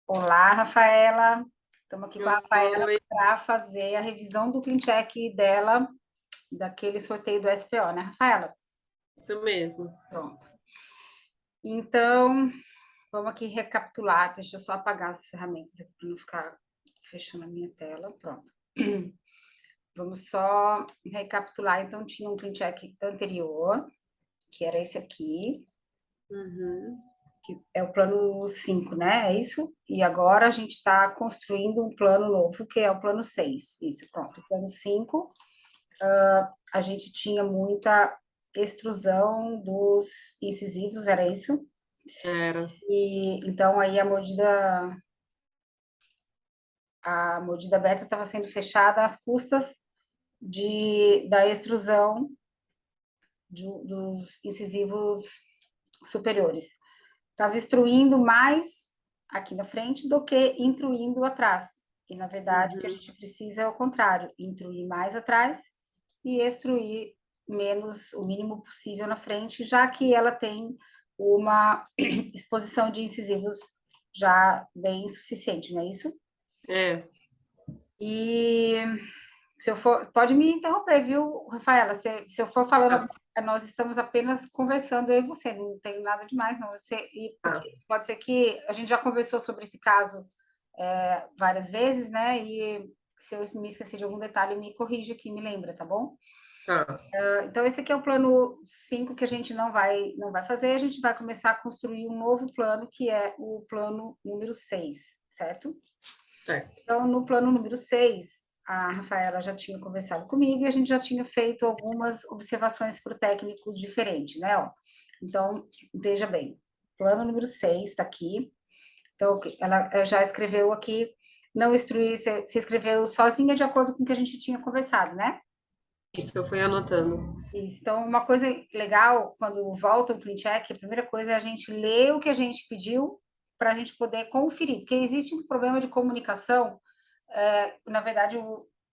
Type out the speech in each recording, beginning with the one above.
Olá, Rafaela. Estamos aqui com a Rafaela Oi, para fazer a revisão do clean check dela, daquele sorteio do SPO, né, Rafaela? isso mesmo. Pronto. Então, vamos aqui recapitular. Deixa eu só apagar as ferramentas aqui para não ficar fechando a minha tela. Pronto. Vamos só recapitular. Então, tinha um clean check anterior, que era esse aqui, Uhum. que é o plano 5, né? É isso? E agora a gente está construindo um plano novo, que é o plano 6. Isso, pronto. O plano 5 a gente tinha muita extrusão dos incisivos, era isso? Era. E então aí a mordida beta estava sendo fechada às custas da extrusão dos incisivos superiores. Estava extruindo mais aqui na frente do que intruindo atrás. E, na verdade, o que a Uhum. gente precisa é o contrário, intruir mais atrás e extruir menos, o mínimo possível na frente, já que ela tem uma exposição de incisivos já bem suficiente, não é isso? É. E se eu for, pode me interromper, viu, Rafaela? Se eu for falando, Tá, nós estamos apenas conversando, eu e você, não tem nada demais, não. tá. Porque pode ser que a gente já conversou sobre esse caso várias vezes, né? E se eu me esquecer de algum detalhe, me corrija aqui, me lembra, tá bom? Tá. Então, esse aqui é o plano 5 que a gente não vai fazer, a gente vai começar a construir um novo plano, que é o plano número 6, certo? Certo. Então, no plano número 6, a Rafaela já tinha conversado comigo e a gente já tinha feito algumas observações para o técnico diferente, né? Ó. Então, veja bem, plano número 6 está aqui. Então, ela já escreveu aqui, não instruir, você escreveu sozinha de acordo com o que a gente tinha conversado, né? Isso eu fui anotando. Isso. Então, uma coisa legal, quando volta o clean check, a primeira coisa é a gente ler o que a gente pediu para a gente poder conferir, porque existe um problema de comunicação. Na verdade,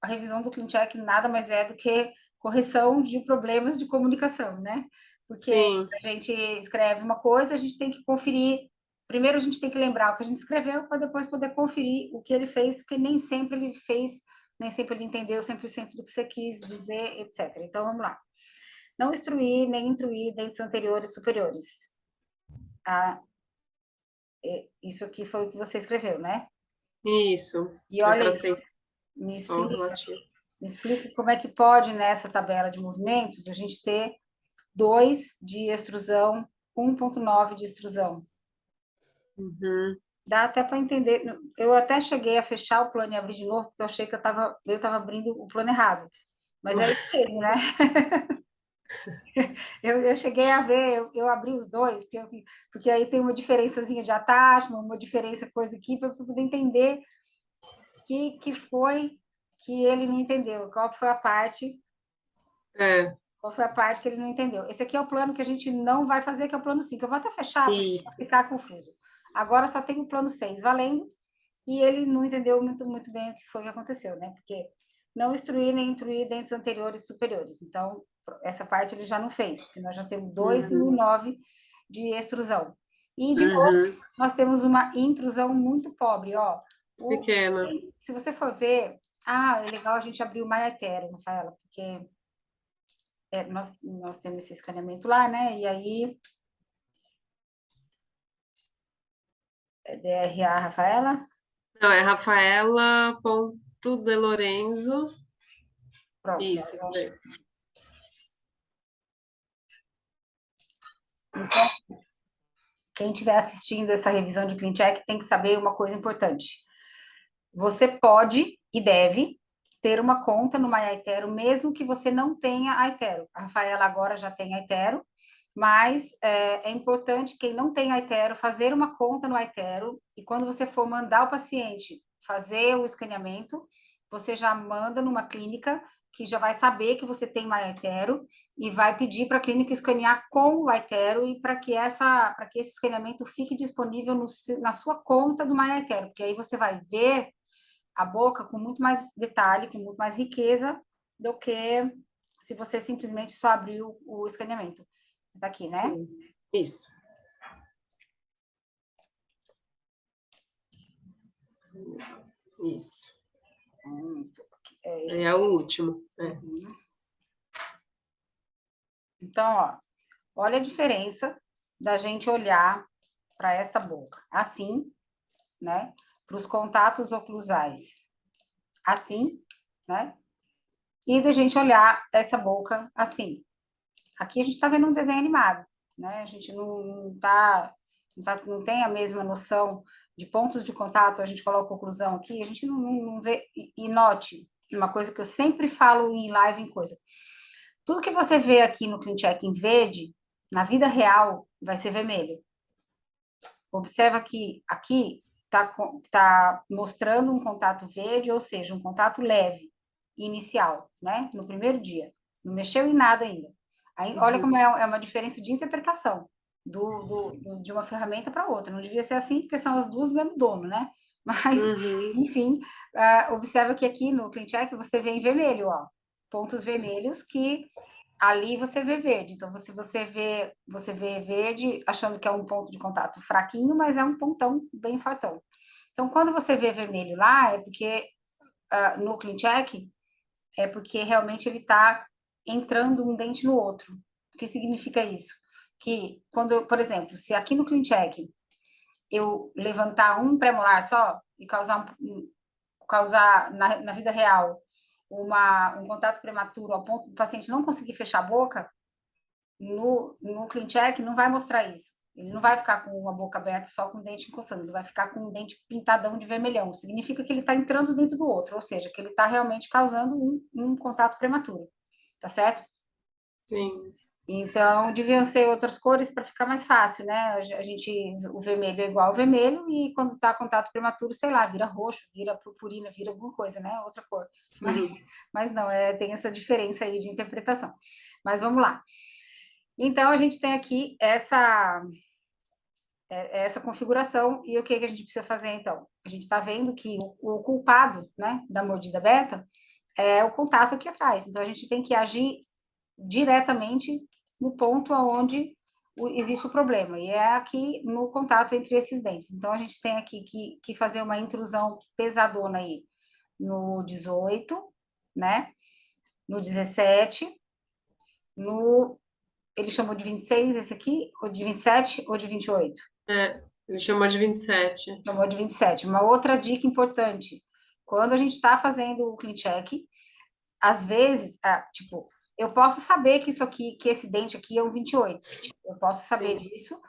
a revisão do clean check nada mais é do que correção de problemas de comunicação, né? Porque Sim, a gente escreve uma coisa, a gente tem que conferir. Primeiro, a gente tem que lembrar o que a gente escreveu, para depois poder conferir o que ele fez, porque nem sempre ele fez, nem sempre ele entendeu 100% do que você quis dizer, etc. Então, vamos lá. Não instruir nem intruir dentes anteriores superiores. Ah, isso aqui foi o que você escreveu, né? isso. E É olha para aí, ser me só explica, relativo. me explica como é que pode, nessa tabela de movimentos, a gente ter 2 de extrusão, 1,9 de extrusão. Uhum. Dá até para entender. Eu até cheguei a fechar o plano e abrir de novo, porque eu achei que eu estava abrindo o plano errado. Mas é isso mesmo, né? Eu cheguei a ver, eu abri os dois, porque aí tem uma diferençazinha de attachment, uma diferença coisa aqui, para eu poder entender que foi que ele não entendeu, É, qual foi a parte que ele não entendeu. Esse aqui é o plano que a gente não vai fazer, que é o plano 5. Eu vou até fechar para isso. ficar confuso. Agora só tem o plano 6 valendo, e ele não entendeu muito, muito bem o que foi que aconteceu, né? Porque não instruir nem intruir dentes anteriores e superiores. Então, essa parte ele já não fez, porque nós já temos 2,9 de extrusão. E, de novo, Uhum. nós temos uma intrusão muito pobre, ó. O, Pequena. se você for ver, é legal a gente abrir o MyAtero, Rafaela, porque nós temos esse escaneamento lá, né? E aí, DRA, Rafaela, Não, é Rafaela ponto de Lorenzo. pronto. Isso daí. Então, quem estiver assistindo essa revisão de clean check tem que saber uma coisa importante. Você pode e deve ter uma conta no MyAitero, mesmo que você não tenha Aitero. A Rafaela agora já tem Aitero, mas é importante quem não tem Aitero fazer uma conta no Aitero e quando você for mandar o paciente fazer o escaneamento, você já manda numa clínica que já vai saber que você tem MyAitero e vai pedir para a clínica escanear com o Aitero e para que esse escaneamento fique disponível na sua conta do MyAitero, porque aí você vai ver a boca com muito mais detalhe, com muito mais riqueza do que se você simplesmente só abrir o escaneamento. Está aqui, né? Sim. Isso. Isso. Esse É o último. Uhum. Então, ó, olha a diferença da gente olhar para esta boca. Assim, né? Para os contatos oclusais. Assim, né? E da gente olhar essa boca assim. Aqui a gente está vendo um desenho animado, né? A gente não tem a mesma noção de pontos de contato, a gente coloca oclusão aqui, a gente não vê. E note, uma coisa que eu sempre falo em live, em coisa. Tudo que você vê aqui no CleanCheck em verde, na vida real, vai ser vermelho. Observa que aqui tá mostrando um contato verde, ou seja, um contato leve, inicial, né? No primeiro dia. Não mexeu em nada ainda. Aí, olha como é uma diferença de interpretação de uma ferramenta para outra. Não devia ser assim, porque são as duas do mesmo dono, né? Mas, enfim, observa que aqui no CleanCheck você vê em vermelho, ó, pontos vermelhos que ali você vê verde. Então, se você vê verde achando que é um ponto de contato fraquinho, mas é um pontão bem fortão. Então, quando você vê vermelho lá, é porque no CleanCheck, é porque realmente ele está entrando um dente no outro. O que significa isso? Que quando, por exemplo, se aqui no CleanCheck eu levantar um premolar só e causar na vida real um contato prematuro ao ponto do paciente não conseguir fechar a boca, no CleanCheck não vai mostrar isso. Ele não vai ficar com uma boca aberta só com o dente encostando, ele vai ficar com um dente pintadão de vermelhão. Significa que ele está entrando dentro do outro, ou seja, que ele está realmente causando um contato prematuro, tá certo? Sim. Então, deviam ser outras cores para ficar mais fácil, né? O vermelho é igual ao vermelho, e quando está contato prematuro, sei lá, vira roxo, vira purpurina, vira alguma coisa, né? Outra cor. Mas não, tem essa diferença aí de interpretação. Mas vamos lá. Então, a gente tem aqui essa configuração, e o que a gente precisa fazer, então? A gente está vendo que o culpado, né, da mordida beta é o contato aqui atrás. Então, a gente tem que agir diretamente no ponto onde existe o problema, e é aqui no contato entre esses dentes. Então, a gente tem aqui que fazer uma intrusão pesadona aí no 18, né? No 17, ele chamou de 26 esse aqui, ou de 27 ou de 28? Ele chamou de 27. Chamou de 27. Uma outra dica importante, quando a gente está fazendo o clean check, às vezes, tipo, eu posso saber que isso aqui, que esse dente aqui é um 28. Eu posso saber disso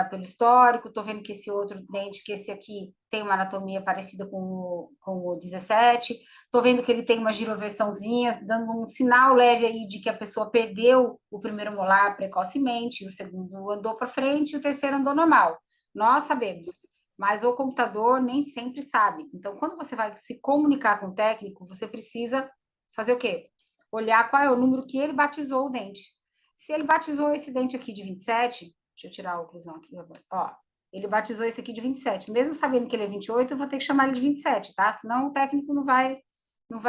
pelo histórico, estou vendo que esse outro dente, que esse aqui tem uma anatomia parecida com o 17, estou vendo que ele tem uma giroversãozinha, dando um sinal leve aí de que a pessoa perdeu o primeiro molar precocemente, o segundo andou para frente e o terceiro andou normal. Nós sabemos, mas o computador nem sempre sabe. Então, quando você vai se comunicar com o técnico, você precisa fazer o quê? Olhar qual é o número que ele batizou o dente. Se ele batizou esse dente aqui de 27, deixa eu tirar a oclusão aqui, ó. Ele batizou esse aqui de 27. Mesmo sabendo que ele é 28, eu vou ter que chamar ele de 27, tá? Senão o técnico não vai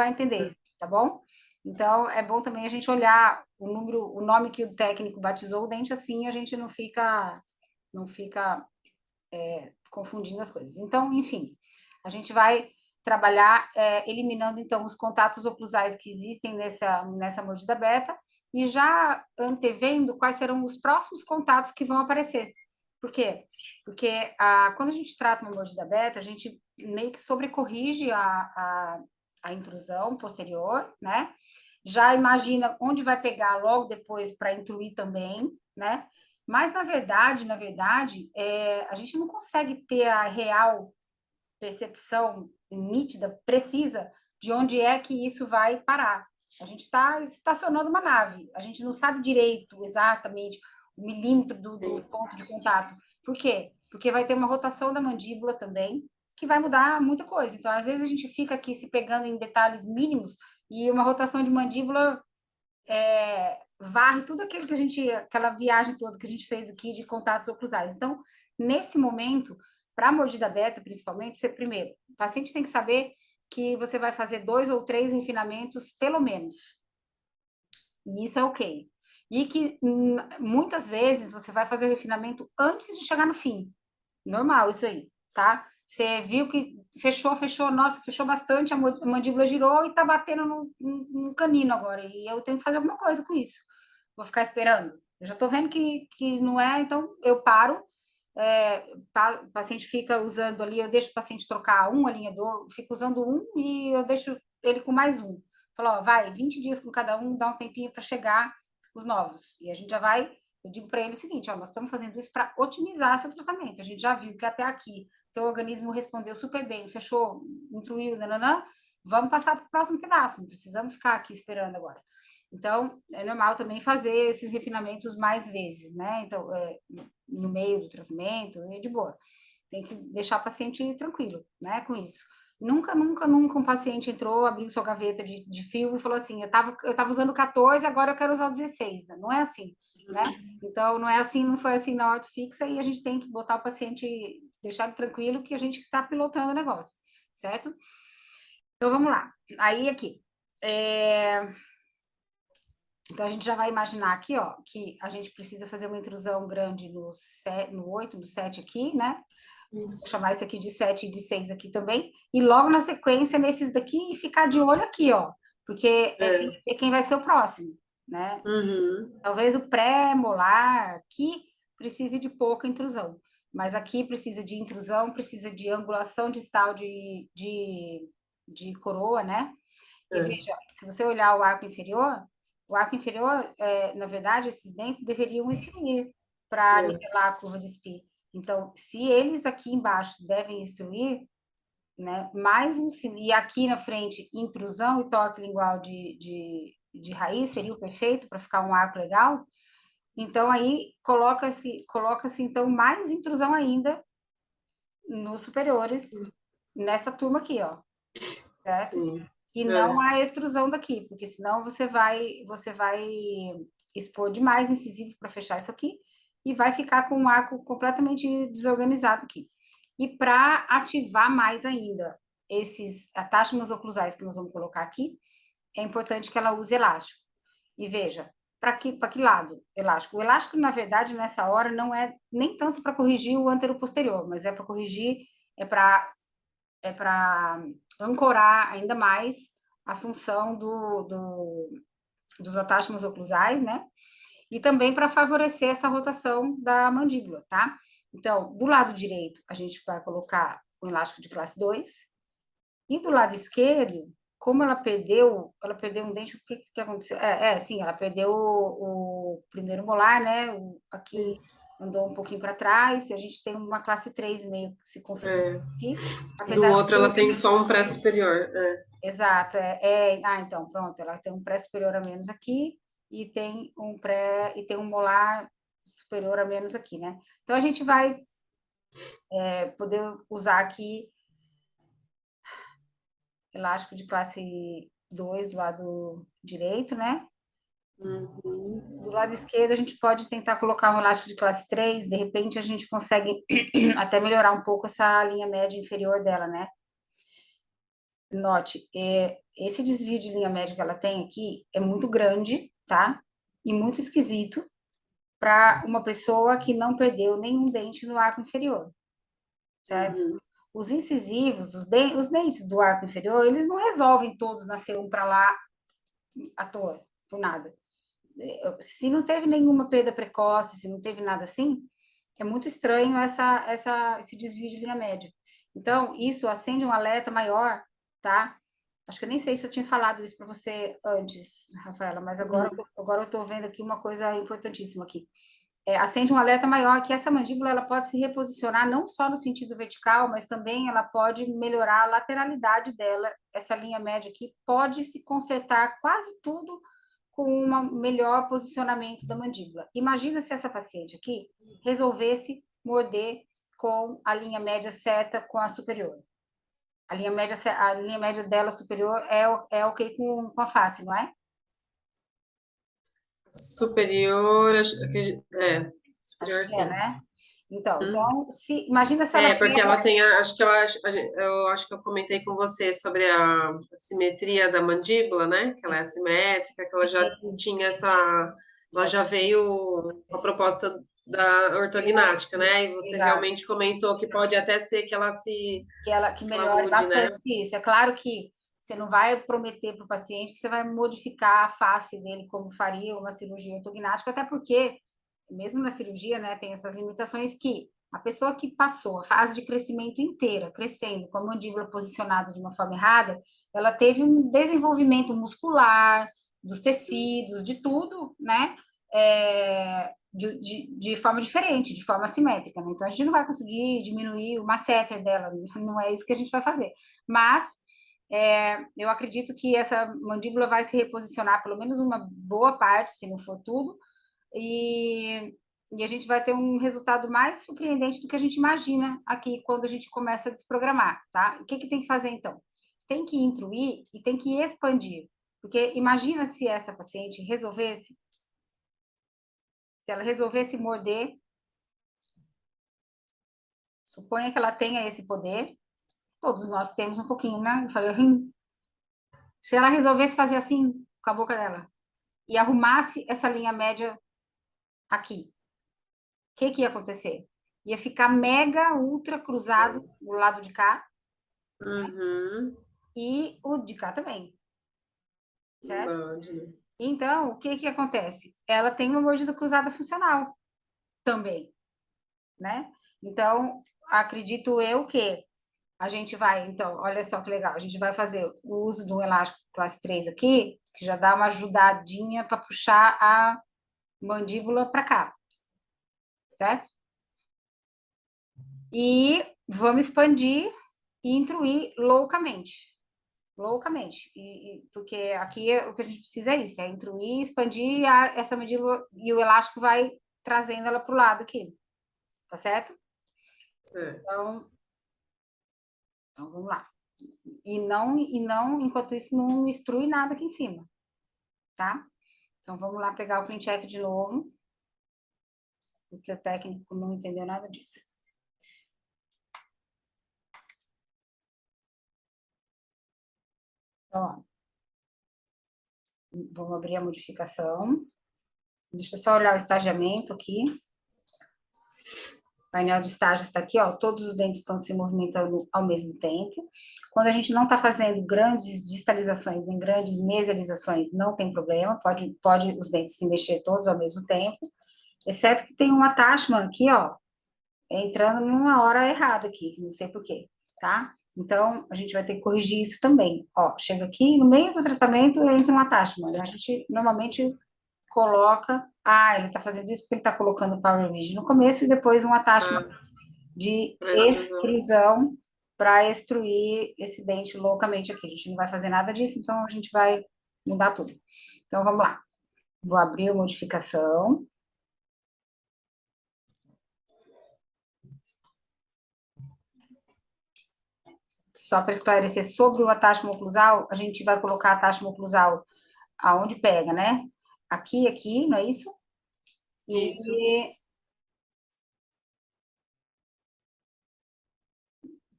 entender, tá bom? Então, é bom também a gente olhar o nome que o técnico batizou o dente, assim a gente não fica confundindo as coisas. Então, enfim, a gente vai trabalhar eliminando, então, os contatos oclusais que existem nessa mordida beta e já antevendo quais serão os próximos contatos que vão aparecer. Por quê? Porque quando a gente trata uma mordida beta, a gente meio que sobrecorrige a intrusão posterior, né? Já imagina onde vai pegar logo depois para intruir também, né? Mas, na verdade, a gente não consegue ter a real percepção nítida, precisa, de onde é que isso vai parar. A gente está estacionando uma nave, a gente não sabe direito, exatamente, o milímetro do ponto de contato. Por quê? Porque vai ter uma rotação da mandíbula também, que vai mudar muita coisa. Então, às vezes, a gente fica aqui se pegando em detalhes mínimos, e uma rotação de mandíbula varre tudo aquilo aquela viagem toda que a gente fez aqui de contatos oclusais. Então, nesse momento, para a mordida beta, principalmente, primeiro, o paciente tem que saber que você vai fazer 2 ou 3 enfinamentos, pelo menos. E isso é ok. E que muitas vezes você vai fazer o refinamento antes de chegar no fim. Normal isso aí, tá? Você viu que fechou, nossa, fechou bastante, a mandíbula girou e tá batendo no canino agora. E eu tenho que fazer alguma coisa com isso. Vou ficar esperando. Eu já estou vendo que não é, então eu paro. O paciente fica usando ali, eu deixo o paciente trocar um alinhador, fico usando um e eu deixo ele com mais um. Falo, ó, vai, 20 dias com cada um, dá um tempinho para chegar os novos. E a gente já vai, eu digo para ele o seguinte, ó, nós estamos fazendo isso para otimizar seu tratamento. A gente já viu que até aqui teu organismo respondeu super bem, fechou, intruiu, nananã, vamos passar para o próximo pedaço, não precisamos ficar aqui esperando agora. Então, é normal também fazer esses refinamentos mais vezes, né? Então, no meio do tratamento, é de boa. Tem que deixar o paciente tranquilo, né, com isso. Nunca um paciente entrou, abriu sua gaveta de fio e falou assim, eu tava usando 14, agora eu quero usar o 16. Não é assim, né? Então, não é assim, não foi assim na orto fixa e a gente tem que botar o paciente, deixar ele tranquilo que a gente está pilotando o negócio, certo? Então, vamos lá. Aí, aqui. Então, a gente já vai imaginar aqui, ó, que a gente precisa fazer uma intrusão grande no 8, no 7 aqui, né? Vou chamar esse aqui de 7 e de 6 aqui também. E logo na sequência, nesses daqui, ficar de olho aqui, ó. Porque é quem vai ser o próximo, né? Uhum. Talvez o pré-molar aqui precise de pouca intrusão. Mas aqui precisa de intrusão, precisa de angulação distal de coroa, né? E veja, se você olhar o arco inferior, na verdade, esses dentes deveriam instruir para nivelar a curva de Spee. Então, se eles aqui embaixo devem instruir, né, mais um e aqui na frente, intrusão e toque lingual de raiz seria o perfeito para ficar um arco legal. Então, aí coloca-se então mais intrusão ainda nos superiores, nessa turma aqui, ó, certo? Sim. E não a extrusão daqui, porque senão você vai expor demais incisivo para fechar isso aqui e vai ficar com um arco completamente desorganizado aqui. E para ativar mais ainda esses atáchimas oclusais que nós vamos colocar aqui, é importante que ela use elástico. E veja, para que lado elástico? O elástico, na verdade, nessa hora, não é nem tanto para corrigir o anteroposterior, mas é para corrigir, é para ancorar ainda mais a função dos atáchimas oclusais, né? E também para favorecer essa rotação da mandíbula, tá? Então, do lado direito, a gente vai colocar o elástico de classe 2, e do lado esquerdo, como ela perdeu um dente, o que aconteceu? Sim, ela perdeu o primeiro molar, né? Aqui andou um pouquinho para trás, e a gente tem uma classe 3 meio que se configurando aqui, Do apesar de outro, ela tem só um pré-superior. exato, então, pronto, ela tem um pré superior a menos aqui e tem um molar superior a menos aqui, né? Então a gente vai poder usar aqui elástico de classe 2 do lado direito, né? Do lado esquerdo a gente pode tentar colocar um elástico de classe 3, de repente a gente consegue até melhorar um pouco essa linha média inferior dela, né? Note, esse desvio de linha média que ela tem aqui é muito grande, tá? E muito esquisito para uma pessoa que não perdeu nenhum dente no arco inferior, certo? Os incisivos, os dentes do arco inferior, eles não resolvem todos nascer um para lá à toa, por nada. Se não teve nenhuma perda precoce, se não teve nada assim, é muito estranho esse desvio de linha média. Então, isso acende um alerta maior, tá? Acho que eu nem sei se eu tinha falado isso para você antes, Rafaela, mas agora eu estou vendo aqui uma coisa importantíssima aqui. Acende um alerta maior que essa mandíbula ela pode se reposicionar não só no sentido vertical, mas também ela pode melhorar a lateralidade dela. Essa linha média aqui pode se consertar quase tudo com um melhor posicionamento da mandíbula. Imagina se essa paciente aqui resolvesse morder com a linha média certa com a superior. A linha média dela superior é ok com a face, não é? Superior, Acho superior que é, sim. né? Então, imagina se ela Porque pega. ela tem, acho que eu acho que eu comentei com você sobre a simetria da mandíbula, né? Que ela é assimétrica, que ela já tinha ela já veio com a proposta da ortognática, né? E você Exato. realmente comentou que pode até ser que ela Que que ela melhore mude, né? bastante isso. É claro que você não vai prometer para o paciente que você vai modificar a face dele como faria uma cirurgia ortognática, até porque, mesmo na cirurgia, né, tem essas limitações que a pessoa que passou a fase de crescimento inteira, crescendo com a mandíbula posicionada de uma forma errada, ela teve um desenvolvimento muscular, dos tecidos, de tudo, né? De forma diferente, de forma assimétrica, né? Então, a gente não vai conseguir diminuir o masseter dela, não é isso que a gente vai fazer. Mas eu acredito que essa mandíbula vai se reposicionar pelo menos uma boa parte, se não for tudo, e a gente vai ter um resultado mais surpreendente do que a gente imagina aqui quando a gente começa a desprogramar, tá? O que que tem que fazer, então? Tem que intruir e tem que expandir, porque imagina se essa paciente resolvesse, se ela resolvesse morder, suponha que ela tenha esse poder, todos nós temos um pouquinho, né? Eu falei, se ela resolvesse fazer assim com a boca dela e arrumasse essa linha média aqui, o que que ia acontecer? Ia ficar mega, ultra cruzado do lado de cá Uhum. e o de cá também, certo? Imagina. Então, o que que acontece? Ela tem uma mordida cruzada funcional também, né? Então, acredito eu que a gente vai, então, olha só que legal, a gente vai fazer o uso do elástico classe 3 aqui, que já dá uma ajudadinha para puxar a mandíbula para cá, certo? E vamos expandir e intruir loucamente. Loucamente. Porque aqui o que a gente precisa é isso, é intruir, expandir essa mandíbula e o elástico vai trazendo ela para o lado aqui. Tá certo? Certo. Então vamos lá. Enquanto isso, não instrui nada aqui em cima, tá? Então vamos lá pegar o clean check de novo, porque o técnico não entendeu nada disso. Então, ó, vamos abrir a modificação. Deixa eu só olhar o estagiamento aqui. O painel de estágio está aqui, ó, todos os dentes estão se movimentando ao mesmo tempo. Quando a gente não está fazendo grandes distalizações, nem grandes mesializações, não tem problema, pode os dentes se mexer todos ao mesmo tempo, exceto que tem um attachment aqui, ó, entrando numa hora errada aqui, não sei por quê, tá? Então, a gente vai ter que corrigir isso também. Ó, chega aqui, no meio do tratamento entra um attachment. A gente normalmente coloca, ele está fazendo isso porque ele está colocando o Power Ridge no começo e depois um attachment Ah, de para extrusão. extrusão para extruir esse dente loucamente aqui. A gente não vai fazer nada disso, então a gente vai mudar tudo. Então, vamos lá. Vou abrir a modificação. Só para esclarecer, sobre o attachment oclusal, a gente vai colocar attachment oclusal aonde pega, né? Aqui, não é isso? Isso. E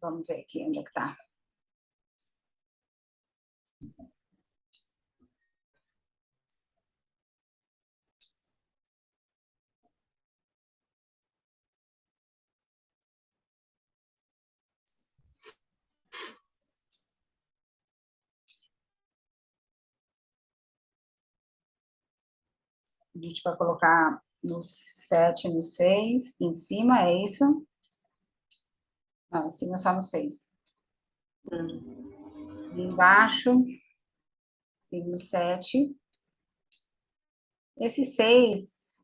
vamos ver aqui onde é que tá. A gente vai colocar no 7, no 6, em cima, é isso? Não, em cima só no 6. Embaixo, signo 7. Esse 6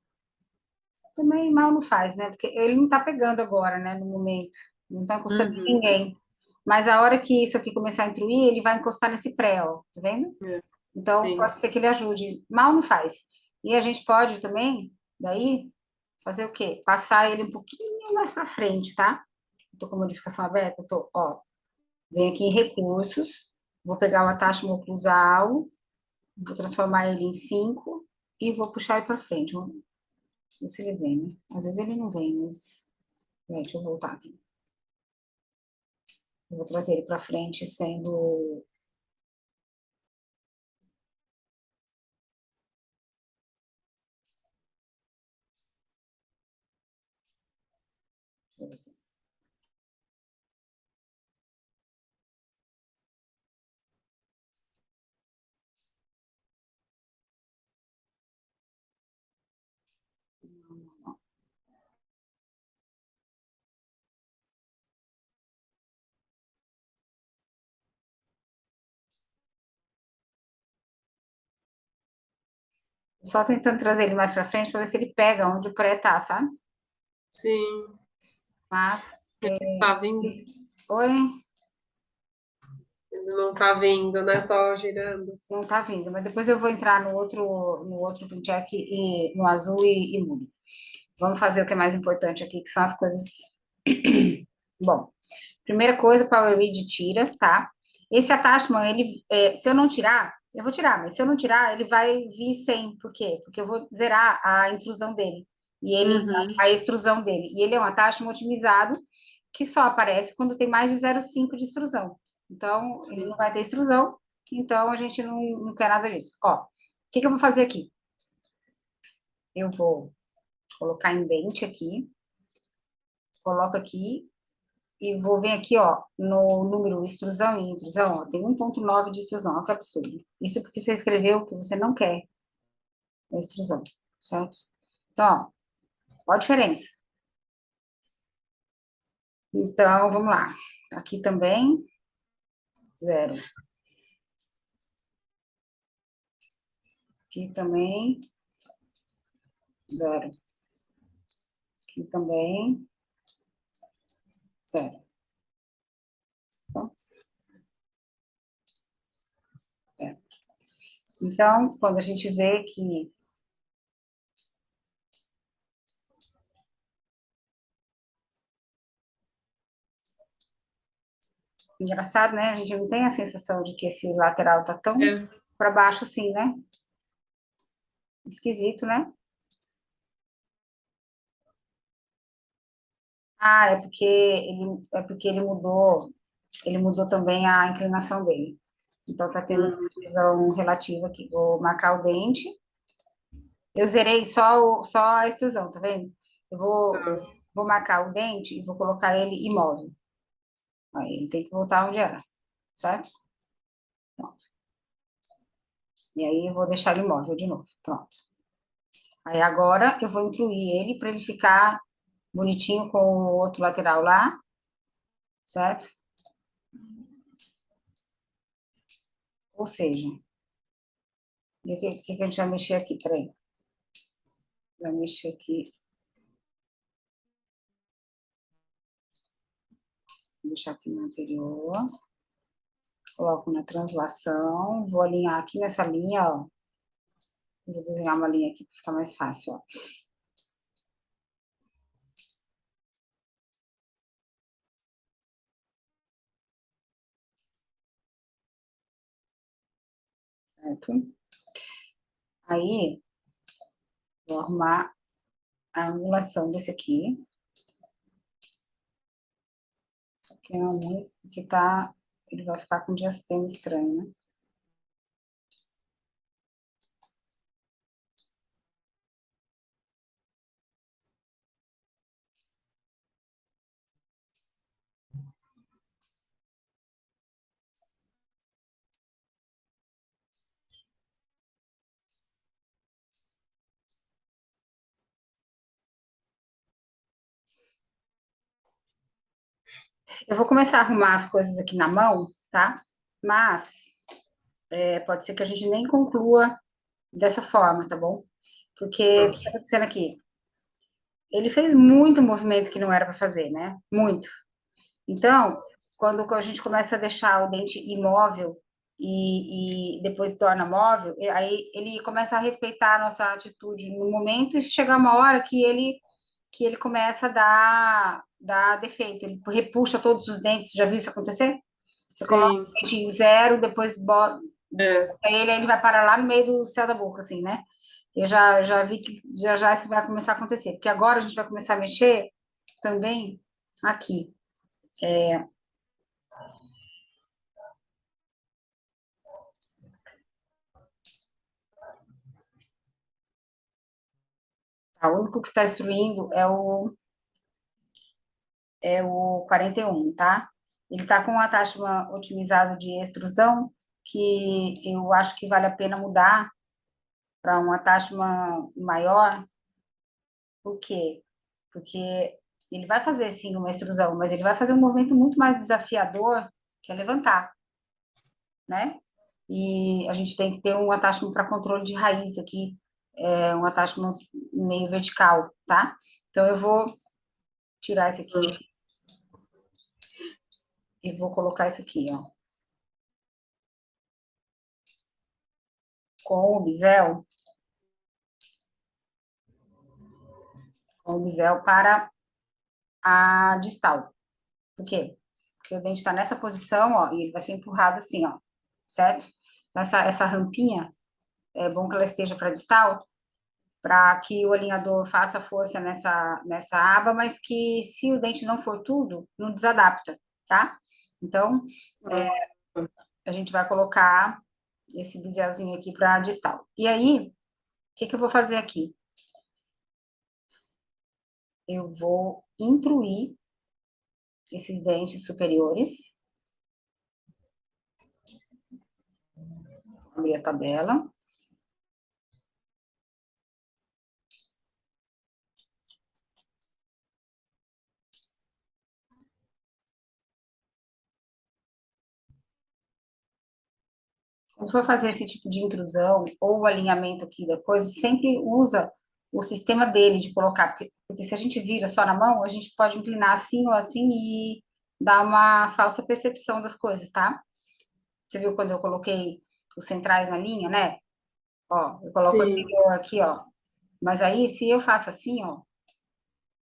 também mal não faz, né? Porque ele não tá pegando agora, né? No momento. Não tá encostando em Uhum. ninguém. Mas a hora que isso aqui começar a intruir, ele vai encostar nesse pré, ó. Tá vendo? É, Então, sim. pode ser que ele ajude. Mal não faz. E a gente pode também, daí, fazer o quê? Passar ele um pouquinho mais para frente, tá? Tô com a modificação aberta, tô, ó. Venho aqui em recursos, vou pegar o attachment oclusal, vou transformar ele em 5 e vou puxar ele para frente. Vamos ver se ele vem, né? Às vezes ele não vem, mas. Deixa eu voltar aqui. Eu vou trazer ele para frente sendo. Só tentando trazer ele mais para frente para ver se ele pega onde o pré tá, sabe? Sim. Mas, Tá vindo? oi, Ele não tá vindo, né? Só girando. não tá vindo, mas depois eu vou entrar no outro print check e no azul e mudo. Vamos fazer o que é mais importante aqui, que são as coisas. Bom, primeira coisa, Power Read tira, tá? Esse attachment, ele, se eu não tirar, eu vou tirar, mas se eu não tirar, ele vai vir sem. Por quê? Porque eu vou zerar a intrusão dele. E ele, Uhum. a extrusão dele. E ele é um attachment otimizado que só aparece quando tem mais de 0,5 de extrusão. Então, ele não Sim. vai ter extrusão, então a gente não quer nada disso. Ó, o que que eu vou fazer aqui? Eu vou colocar indente aqui, coloco aqui e vou vir aqui, ó, no número extrusão e intrusão, ó, tem 1,9 de extrusão, olha que absurdo. Isso porque você escreveu que você não quer a extrusão, certo? Então, ó, qual a diferença? Então, vamos lá. Aqui também, zero. Aqui também, zero. Aqui também, zero. Então, zero. Então, quando a gente vê que engraçado, né? A gente não tem a sensação de que esse lateral tá tão É. para baixo assim, né? Esquisito, né? Ah, é porque ele mudou também a inclinação dele. Então tá tendo uma Hum, exclusão relativa aqui. Vou marcar o dente. Eu zerei só a extrusão, tá vendo? Eu vou, tá. vou marcar o dente e vou colocar ele imóvel. Aí ele tem que voltar onde era, certo? Pronto. E aí eu vou deixar ele imóvel de novo. Pronto. Aí agora eu vou incluir ele para ele ficar bonitinho com o outro lateral lá, certo? Ou seja, e o que a gente vai mexer aqui? Peraí. Vai mexer aqui. Vou deixar aqui no anterior. Coloco na translação. Vou alinhar aqui nessa linha, ó. Vou desenhar uma linha aqui para ficar mais fácil, ó. Certo? Aí, vou arrumar a angulação desse aqui. Só que é um que tá... Ele vai ficar com diastema estranho, né? Eu vou começar a arrumar as coisas aqui na mão, tá? Mas pode ser que a gente nem conclua dessa forma, tá bom? Porque o que está acontecendo aqui? Ele fez muito movimento que não era para fazer, né? Muito. Então, quando a gente começa a deixar o dente imóvel e depois torna móvel, aí ele começa a respeitar a nossa atitude no momento e chega uma hora que ele começa a dar defeito, ele repuxa todos os dentes. Você já viu isso acontecer? Você coloca Sim. o dente em zero, depois bota É. ele, aí ele vai parar lá no meio do céu da boca, assim, né? Eu já vi que já isso vai começar a acontecer, porque agora a gente vai começar a mexer também aqui. Tá? O único que está instruindo é o 41, tá? Ele está com uma taxa otimizada de extrusão que eu acho que vale a pena mudar para uma taxa maior. Por quê? Porque ele vai fazer sim uma extrusão, mas ele vai fazer um movimento muito mais desafiador, que é levantar, né? E a gente tem que ter um attachment para controle de raiz aqui, é um attachment meio vertical, tá? Então, eu vou tirar esse aqui e vou colocar esse aqui, ó. Com o bisel, para a distal. Por quê? Porque o dente está nessa posição, ó, e ele vai ser empurrado assim, ó, certo? Então, essa rampinha, é bom que ela esteja para distal, para que o alinhador faça força nessa aba, mas que se o dente não for tudo, não desadapta, tá? Então, a gente vai colocar esse biselzinho aqui para distal. E aí, o que eu vou fazer aqui? Eu vou intruir esses dentes superiores, abrir a tabela. Quando for fazer esse tipo de intrusão ou o alinhamento aqui da coisa, sempre usa o sistema dele de colocar, porque se a gente vira só na mão, a gente pode inclinar assim ou assim e dar uma falsa percepção das coisas, tá? Você viu quando eu coloquei os centrais na linha, né? Ó, eu coloco o Sim, anterior aqui, ó. Mas aí, se eu faço assim, ó,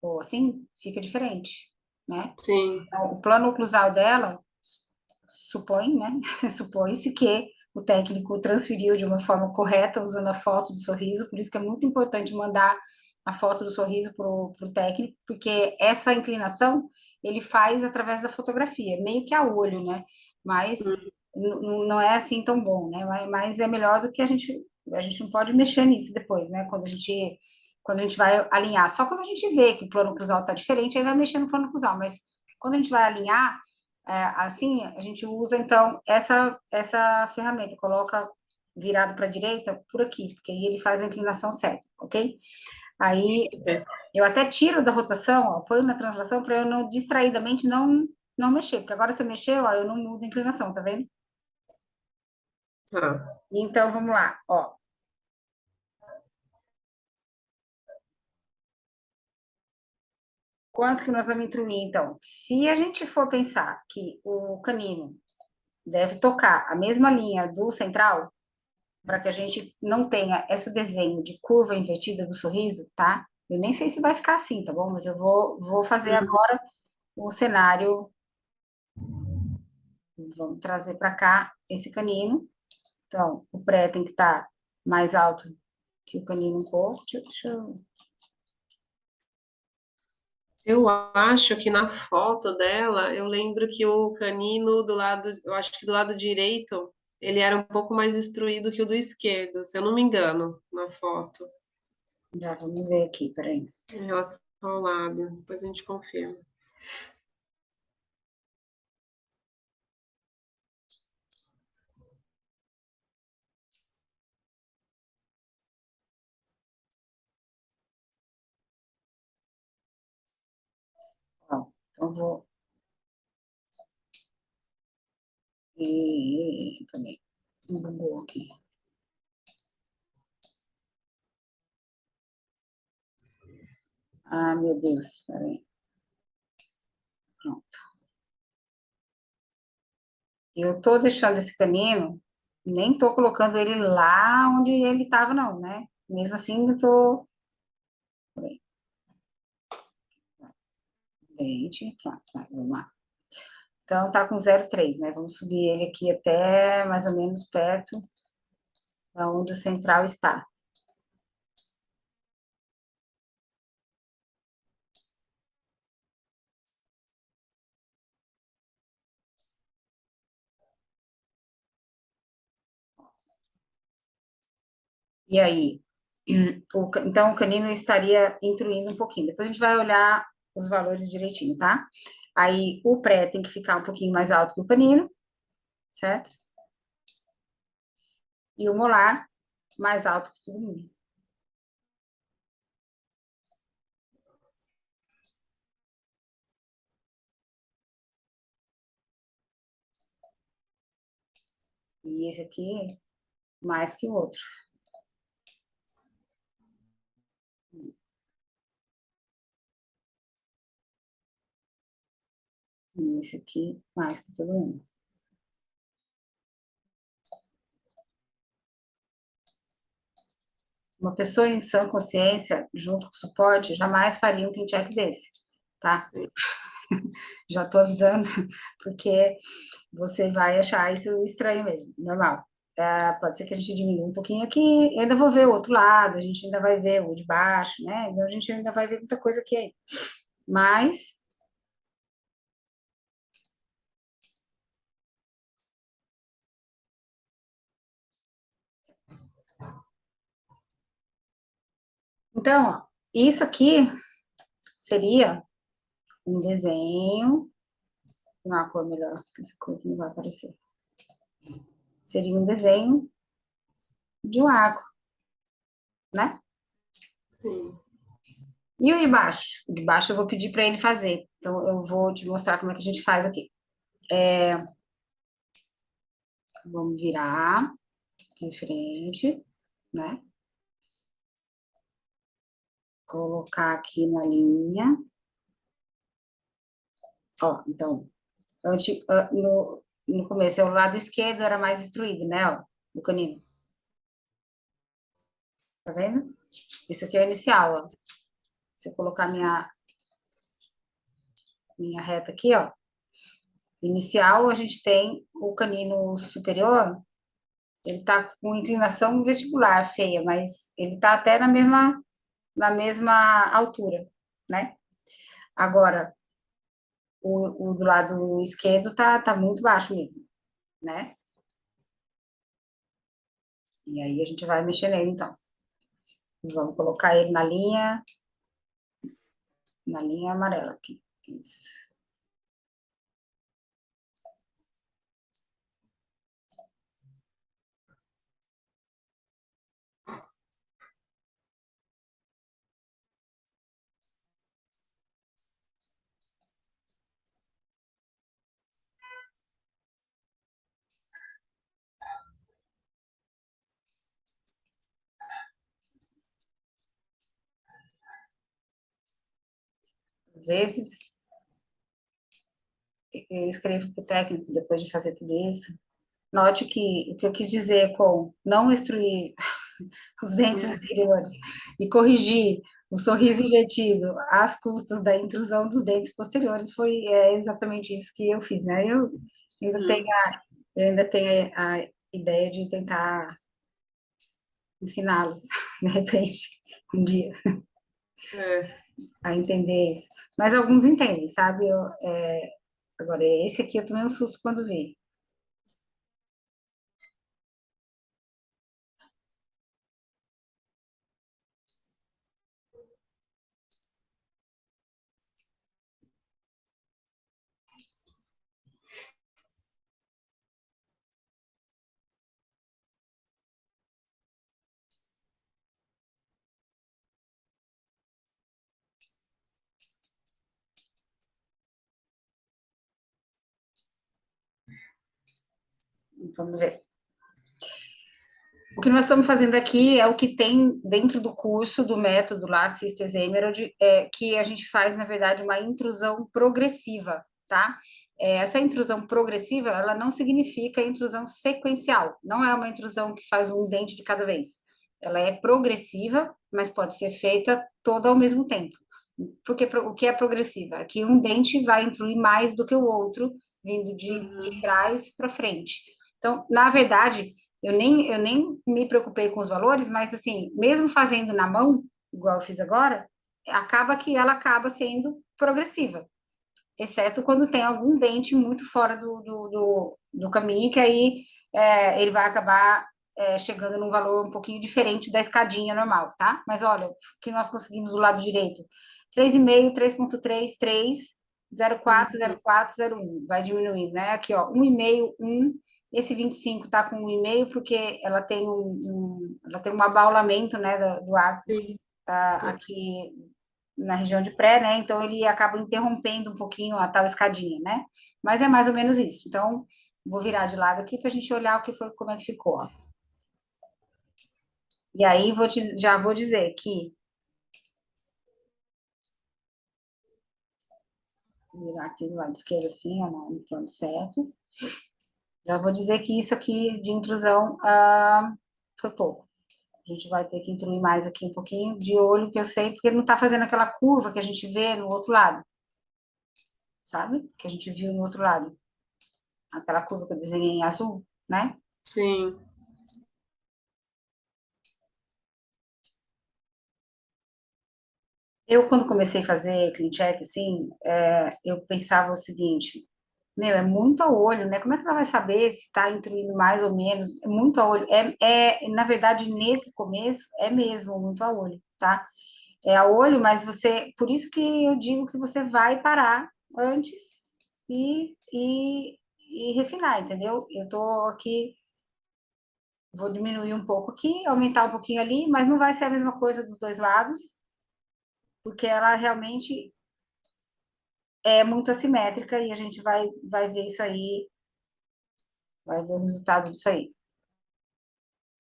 ou assim, fica diferente, né? sim, Então, o plano oclusal dela supõe, né? Supõe-se que o técnico transferiu de uma forma correta usando a foto do sorriso, por isso que é muito importante mandar a foto do sorriso para o técnico, porque essa inclinação ele faz através da fotografia, meio que a olho, né? Mas não é assim tão bom, né? Mas é melhor do que a gente não pode mexer nisso depois, né? Quando a gente vai alinhar, só quando a gente vê que o plano cruzal está diferente, aí vai mexer no plano cruzal, mas quando a gente vai alinhar, assim, a gente usa, então, essa ferramenta, coloca virado para a direita por aqui, porque aí ele faz a inclinação certa, ok? Aí é, eu até tiro da rotação, ó, ponho na translação para eu não, distraidamente, não mexer, porque agora se eu mexer, ó, eu não mudo a inclinação, tá vendo? tá. Então, vamos lá, ó. Quanto que nós vamos intruir, então? Se a gente for pensar que o canino deve tocar a mesma linha do central, para que a gente não tenha esse desenho de curva invertida do sorriso, tá? Eu nem sei se vai ficar assim, tá bom? Mas eu vou fazer Uhum. agora o cenário. Vamos trazer para cá esse canino. Então, o pré tem que estar mais alto que o canino um pouco. Deixa eu... Eu acho que na foto dela, eu lembro que o canino do lado, eu acho que do lado direito, ele era um pouco mais instruído que o do esquerdo, se eu não me engano, na foto, Já vamos ver aqui, peraí. em relação ao lábio. Depois a gente confirma. Ó, então, vou. Peraí. Bugou aqui. Ah, meu Deus, peraí. Pronto. Eu tô deixando esse canino, nem tô colocando ele lá onde ele estava, não, né? Mesmo assim, eu tô. Peraí, leite, pronto, vamos lá. Então, tá com 0,3, né? Vamos subir ele aqui até mais ou menos perto da onde o central está. E aí? Então, o canino estaria intruindo um pouquinho. Depois a gente vai olhar os valores direitinho, tá? Aí, o pré tem que ficar um pouquinho mais alto que o canino, certo? E o molar mais alto que todo mundo. E esse aqui mais que o outro. E esse aqui, mais que todo mundo. Uma pessoa em sã consciência, junto com o suporte, jamais faria um clean check desse, tá? Já tô avisando, porque você vai achar isso estranho mesmo, normal. Pode ser que a gente diminua um pouquinho aqui, eu ainda vou ver o outro lado, a gente ainda vai ver o de baixo, né? Então, a gente ainda vai ver muita coisa aqui aí. Mas, então, ó, isso aqui seria um desenho, uma cor melhor, essa cor aqui não vai aparecer. Seria um desenho de um arco, né? Sim. E o de baixo? O de baixo eu vou pedir para ele fazer. Então, eu vou te mostrar como é que a gente faz aqui. Vamos virar em frente, né? Colocar aqui na linha. Ó, então, no começo, o lado esquerdo era mais instruído, né? Ó, o canino. Tá vendo? Isso aqui é o inicial, ó. Se eu colocar minha reta aqui, ó. Inicial, a gente tem o canino superior, ele tá com inclinação vestibular feia, mas ele tá até na mesma altura, né? Agora, o do lado esquerdo tá muito baixo mesmo, né? E aí a gente vai mexer nele, então. Vamos colocar ele na linha amarela aqui. Isso. Às vezes, eu escrevo para o técnico, depois de fazer tudo isso, note que o que eu quis dizer com não instruir os dentes inferiores e corrigir o sorriso invertido às custas da intrusão dos dentes posteriores foi exatamente isso que eu fiz, né? Ainda tenho, Uhum. eu ainda tenho a ideia de tentar ensiná-los, de repente, um dia, É. a entender isso. Mas alguns entendem, sabe? Agora, esse aqui eu tomei um susto quando vi. Vamos ver. O que nós estamos fazendo aqui é o que tem dentro do curso do método lá, Sisters Emerald, que a gente faz, na verdade, uma intrusão progressiva, tá? Essa intrusão progressiva, ela não significa intrusão sequencial, não é uma intrusão que faz um dente de cada vez. Ela é progressiva, mas pode ser feita toda ao mesmo tempo. Porque o que é progressiva? É que um dente vai intruir mais do que o outro, vindo de Uhum. trás para frente. Então, na verdade, eu nem me preocupei com os valores, mas assim, mesmo fazendo na mão, igual eu fiz agora, acaba que ela acaba sendo progressiva, exceto quando tem algum dente muito fora do caminho, que aí ele vai acabar chegando num valor um pouquinho diferente da escadinha normal, tá? Mas olha, o que nós conseguimos do lado direito? 3,5, 3,3, 3, 0,4, Uhum. 0,4, 0,1. Vai diminuindo, né? Aqui, ó, 1,5, 1. Esse 25 tá com 1,5 porque ela tem um abaulamento, né, do arco Sim. aqui na região de pré, né? Então ele acaba interrompendo um pouquinho a tal escadinha, né? Mas é mais ou menos isso. Então, vou virar de lado aqui para a gente olhar o que foi, como é que ficou, ó. E aí já vou dizer que virar aqui do lado esquerdo assim, ó, no plano certo. Já vou dizer que isso aqui de intrusão foi pouco. A gente vai ter que intruir mais aqui um pouquinho, de olho, que eu sei, porque ele não tá fazendo aquela curva que a gente vê no outro lado, sabe? Que a gente viu no outro lado. Aquela curva que eu desenhei em azul, né? Sim. Eu, quando comecei a fazer clean check, assim, eu pensava o seguinte, meu, é muito a olho, né? Como é que ela vai saber se está intruindo mais ou menos? É muito a olho. Na verdade, nesse começo, é mesmo muito a olho, tá? É a olho, mas você... Por isso que eu digo que você vai parar antes e refinar, entendeu? Eu tô aqui, vou diminuir um pouco aqui, aumentar um pouquinho ali, mas não vai ser a mesma coisa dos dois lados, porque ela realmente é muito assimétrica e a gente vai ver isso aí, vai ver o resultado disso aí.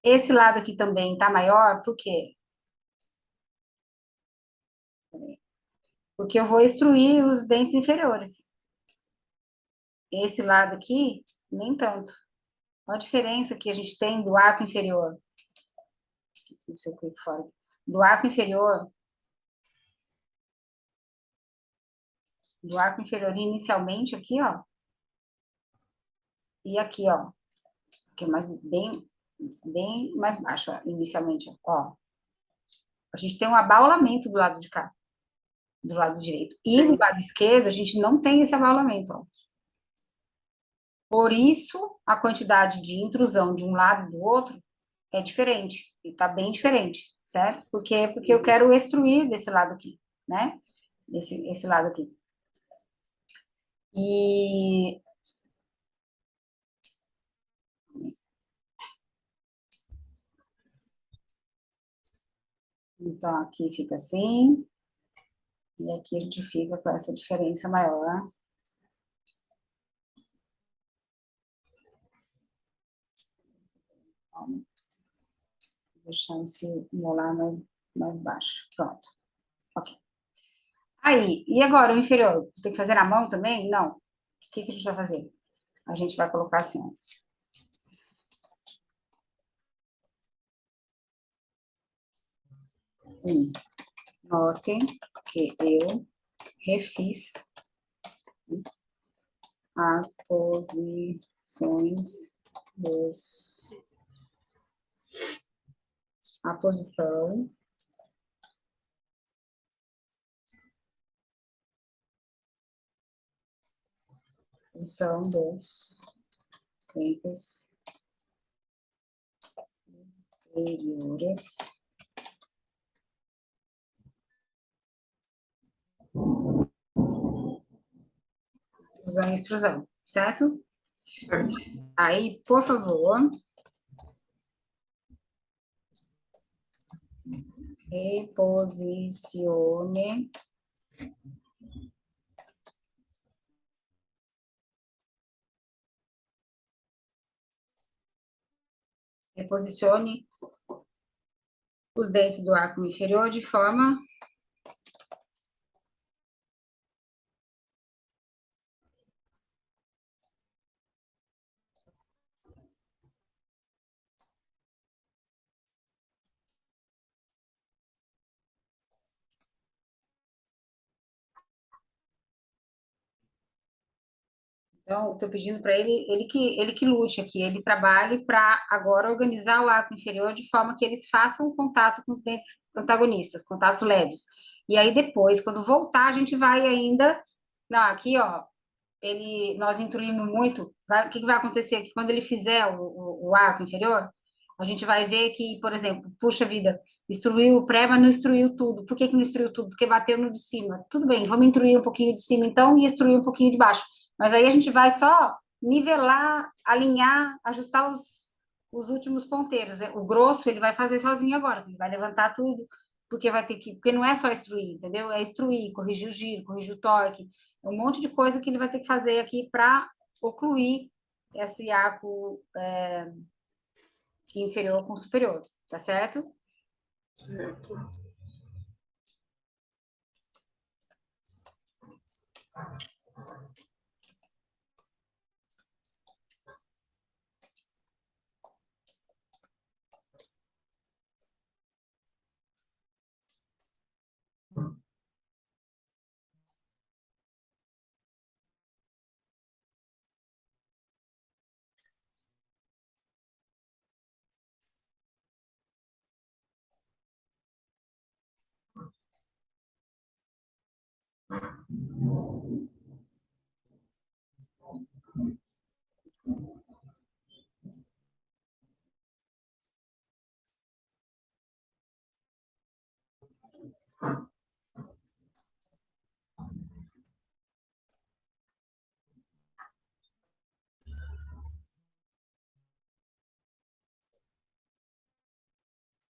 Esse lado aqui também tá maior, por quê? Porque eu vou extruir os dentes inferiores. Esse lado aqui, nem tanto. Olha a diferença que a gente tem do arco inferior. Não sei o que fora. Do arco inferior inicialmente aqui, ó, e aqui, ó, que é mais bem mais baixo, ó, inicialmente, ó. A gente tem um abaulamento do lado de cá, do lado direito. E do Sim. lado esquerdo, a gente não tem esse abaulamento, ó. Por isso, a quantidade de intrusão de um lado e do outro é diferente, e tá bem diferente, certo? Porque eu quero extruir desse lado aqui, né? Esse lado aqui. E então aqui fica assim, e aqui a gente fica com essa diferença maior. Vamos deixar esse molar mais baixo. Pronto. Ok. Aí, e agora o inferior? Tem que fazer na mão também? Não. O que a gente vai fazer? A gente vai colocar assim, ó. E notem que eu refiz as posições a posição dos dentes inferiores usando extrusão, certo? Aí, por favor, reposicione reposicione os dentes do arco inferior de forma então, estou pedindo para ele que lute aqui, ele trabalhe para agora organizar o arco inferior de forma que eles façam o contato com os dentes antagonistas, contatos leves. E aí depois, quando voltar, a gente vai ainda, não, aqui, ó, nós intruímos muito, o que vai acontecer? Que quando ele fizer o arco inferior, a gente vai ver que, por exemplo, puxa vida, instruiu o pré, mas não instruiu tudo. Por que não instruiu tudo? Porque bateu no de cima. Tudo bem, vamos instruir um pouquinho de cima então e instruir um pouquinho de baixo. Mas aí a gente vai só nivelar, alinhar, ajustar os últimos ponteiros. O grosso ele vai fazer sozinho agora, ele vai levantar tudo, porque não é só instruir, entendeu? É instruir, corrigir o giro, corrigir o torque, um monte de coisa que ele vai ter que fazer aqui para ocluir esse arco inferior com superior, tá certo? Certo.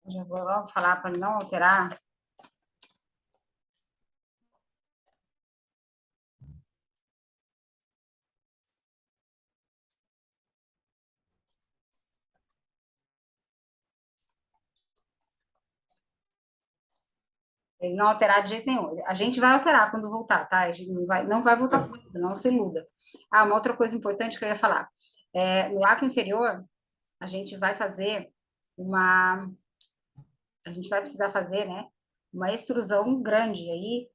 Já vou logo falar para não alterar. Ele não alterar de jeito nenhum. A gente vai alterar quando voltar, tá? A gente não vai voltar tudo, não se iluda. Ah, uma outra coisa importante que eu ia falar. No arco inferior, a gente vai fazer uma... A gente vai precisar fazer, né? Uma extrusão grande aí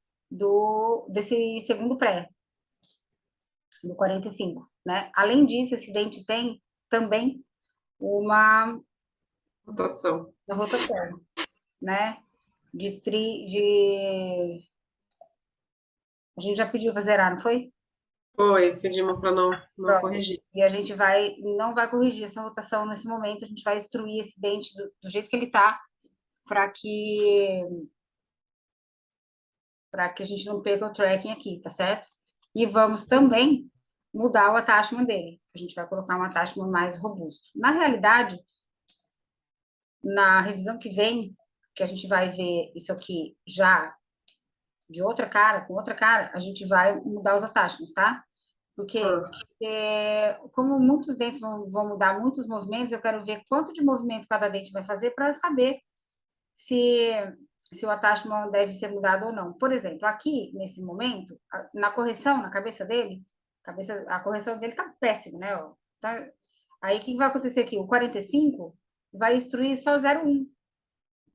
desse segundo pré, do 45, né? Além disso, esse dente tem também uma Rotação. rotação, né? A gente já pediu para zerar, não foi? Foi, pedimos para não Pronto. corrigir. E a gente não vai corrigir essa rotação nesse momento, a gente vai extruir esse dente do jeito que ele tá, para que a gente não perca o tracking aqui, tá certo? E vamos também mudar o attachment dele. A gente vai colocar um attachment mais robusto. Na realidade, na revisão que vem, que a gente vai ver isso aqui já de outra cara, com outra cara, a gente vai mudar os attachments, tá? Porque, Ah, como muitos dentes vão mudar muitos movimentos, eu quero ver quanto de movimento cada dente vai fazer para saber se, se o attachment deve ser mudado ou não. Por exemplo, aqui, nesse momento, na correção, na cabeça dele, a correção dele tá péssima, né? Ó, tá, aí, o que vai acontecer aqui? O 45 vai instruir só 0,1.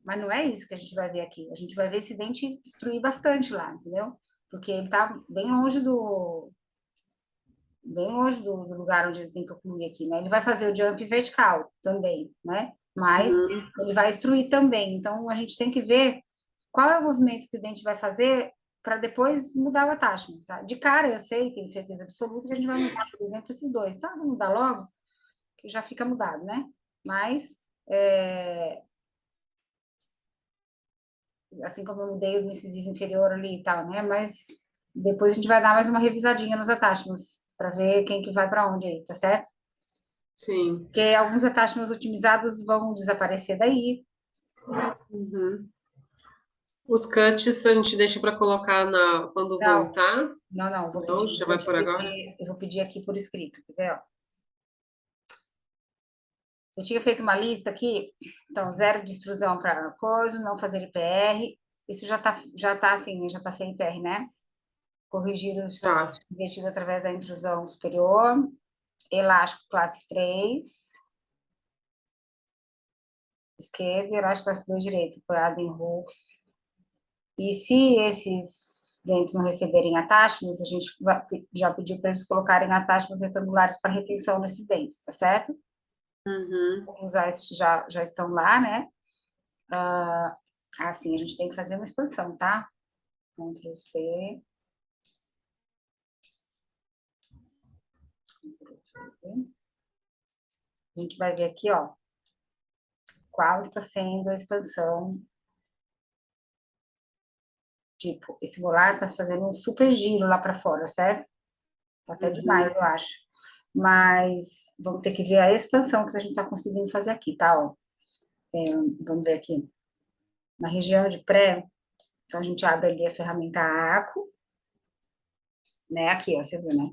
Mas não é isso que a gente vai ver aqui. A gente vai ver esse dente destruir bastante lá, entendeu? Porque ele tá bem longe do lugar onde ele tem que concluir aqui, né? Ele vai fazer o jump vertical também, né? Mas uhum. ele vai instruir também. Então, a gente tem que ver qual é o movimento que o dente vai fazer para depois mudar o attachment, tá? De cara, eu sei, tenho certeza absoluta que a gente vai mudar, por exemplo, esses dois. Tá, vamos mudar logo, que já fica mudado, né? Mas, assim como eu mudei o incisivo inferior ali e tal, né? Mas depois a gente vai dar mais uma revisadinha nos attachments, para ver quem que vai para onde aí, tá certo? Sim. Porque alguns attachments otimizados vão desaparecer daí. Uhum. Os cuts a gente deixa para colocar quando Não, voltar. não, não, vou Não, pedir, já vai por agora? eu vou pedir aqui por escrito, quer ver, ó. Eu tinha feito uma lista aqui, então, zero de extrusão para coisa, não fazer IPR, isso já tá assim, já tá sem IPR, né? Corrigir o Tá. invertido através da intrusão superior, elástico classe 3, esquerda, elástico classe 2, direita, apoiado em hooks. E se esses dentes não receberem attachments, a gente já pediu para eles colocarem attachments retangulares para retenção nesses dentes, tá certo? Uhum. Usar esses já estão lá, né? Assim, a gente tem que fazer uma expansão, tá? Ctrl C. A gente vai ver aqui, ó, qual está sendo a expansão. Tipo, esse molar tá fazendo um super giro lá para fora, certo? Tá até demais, Uhum. eu acho. Mas vamos ter que ver a expansão que a gente tá conseguindo fazer aqui, tá? Ó, vamos ver aqui. Na região de pré, então a gente abre ali a ferramenta ACO, né? Aqui, ó, você viu, né?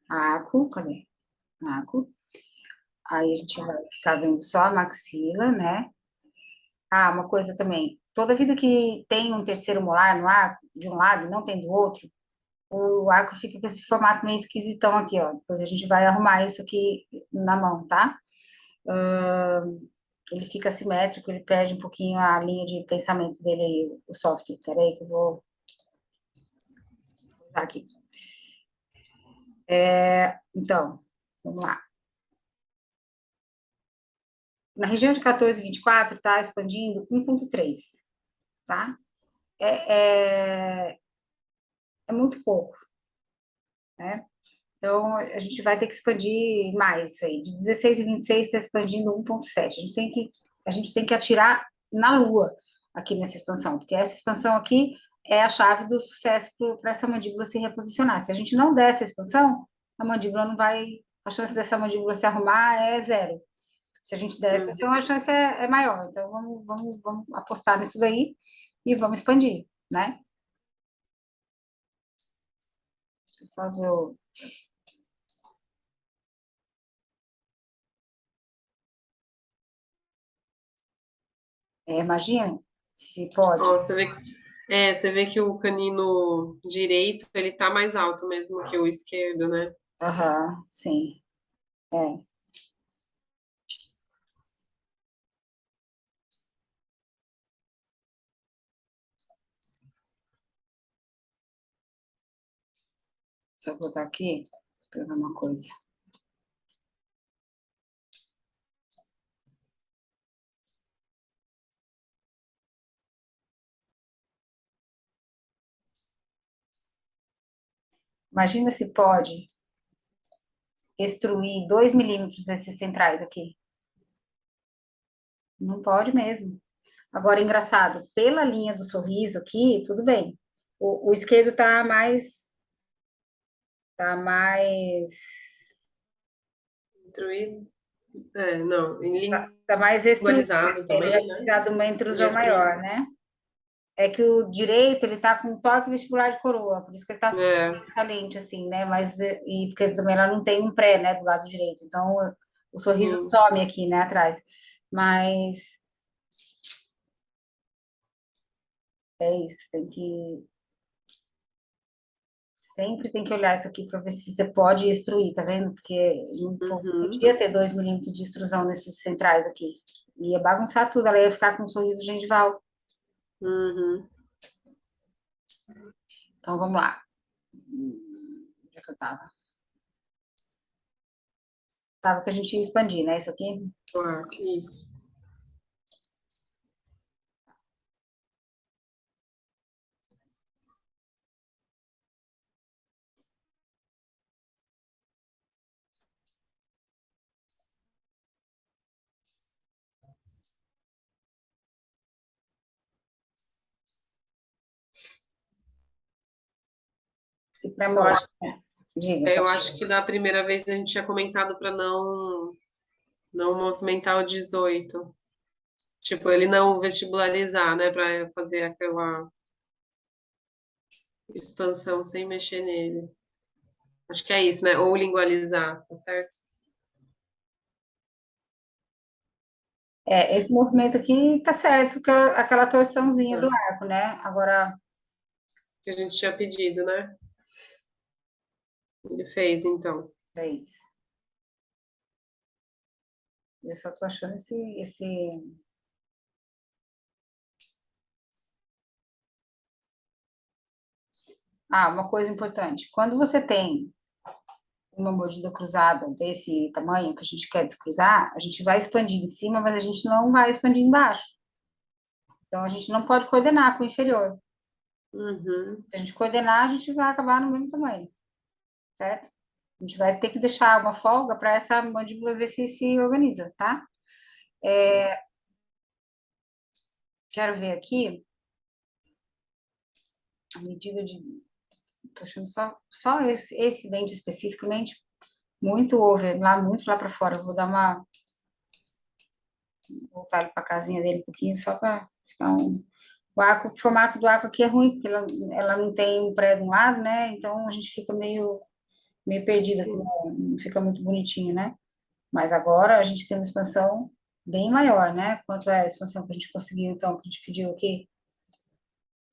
ACO, cadê? ACO. Aí a gente vai ficar vendo só a maxila, né? Ah, uma coisa também. Toda vida que tem um terceiro molar no arco, de um lado e não tem do outro, o arco fica com esse formato meio esquisitão aqui, ó. Depois a gente vai arrumar isso aqui na mão, tá? Ele fica assimétrico, ele perde um pouquinho a linha de pensamento dele aí, o software. Peraí que eu vou usar aqui. Então, vamos lá. Na região de 14 e 24, tá expandindo 1,3, tá? É, é, é muito pouco, né? Então, a gente vai ter que expandir mais isso aí. De 16 e 26 está expandindo 1,7. A gente tem que atirar na lua aqui nessa expansão, porque essa expansão aqui é a chave do sucesso para essa mandíbula se reposicionar. Se a gente não der essa expansão, a mandíbula não vai. A chance dessa mandíbula se arrumar é zero. Se a gente der a Uhum. expansão, a chance é maior. Então, vamos apostar nisso daí e vamos expandir, né? Deixa eu só ver o. Imagina se pode. Ó, você vê que o canino direito, ele tá mais alto mesmo que o esquerdo, né? Aham, sim. É. Deixa eu botar aqui, para ver uma coisa. Imagina se pode extruir 2 milímetros desses centrais aqui. Não pode mesmo. Agora, engraçado, pela linha do sorriso aqui, tudo bem. O esquerdo tá mais, Instruído. É, não, tá mais extruído. lingualizado Ele vai também, né? precisar de uma De intrusão extruir. maior, né? É que o direito, ele tá com toque vestibular de coroa, por isso que ele tá É, saliente, assim, né? Mas, e porque também ela não tem um pré, né, do lado direito. Então, o sorriso sim. some aqui, né, atrás. Mas é isso, sempre tem que olhar isso aqui para ver se você pode extruir, tá vendo? Porque não Uhum, podia ter 2 milímetros de extrusão nesses centrais aqui. Ia bagunçar tudo, ela ia ficar com um sorriso gengival. uhum. Então, vamos lá. Onde é que eu tava? Tava que a gente ia expandir, né? Isso aqui. Ah, isso. Se Eu premolar. acho, Diga, eu acho que da primeira vez a gente tinha comentado para não movimentar o 18. Tipo, ele não vestibularizar, né? Para fazer aquela expansão sem mexer nele. Acho que é isso, né? Ou lingualizar, tá certo? esse movimento aqui tá certo, que é aquela torçãozinha do É, arco, né? Agora, que a gente tinha pedido, né? Ele fez, então. é isso. Eu só tô achando esse... Ah, uma coisa importante. Quando você tem uma mordida cruzada desse tamanho que a gente quer descruzar, a gente vai expandir em cima, mas a gente não vai expandir embaixo. Então, a gente não pode coordenar com o inferior. Uhum, Se a gente coordenar, a gente vai acabar no mesmo tamanho, certo? A gente vai ter que deixar uma folga para essa mandíbula ver se organiza, tá? Quero ver aqui a medida de. Tô achando só esse dente especificamente muito over, muito lá para fora. Eu vou dar uma. Voltar ele para a casinha dele um pouquinho, só para ficar um. O formato do arco aqui é ruim, porque ela não tem um pré de um lado, né? Então a gente fica meio perdida, aqui, sim. não fica muito bonitinho, né? Mas agora a gente tem uma expansão bem maior, né? Quanto é a expansão que a gente conseguiu, então, que a gente pediu aqui?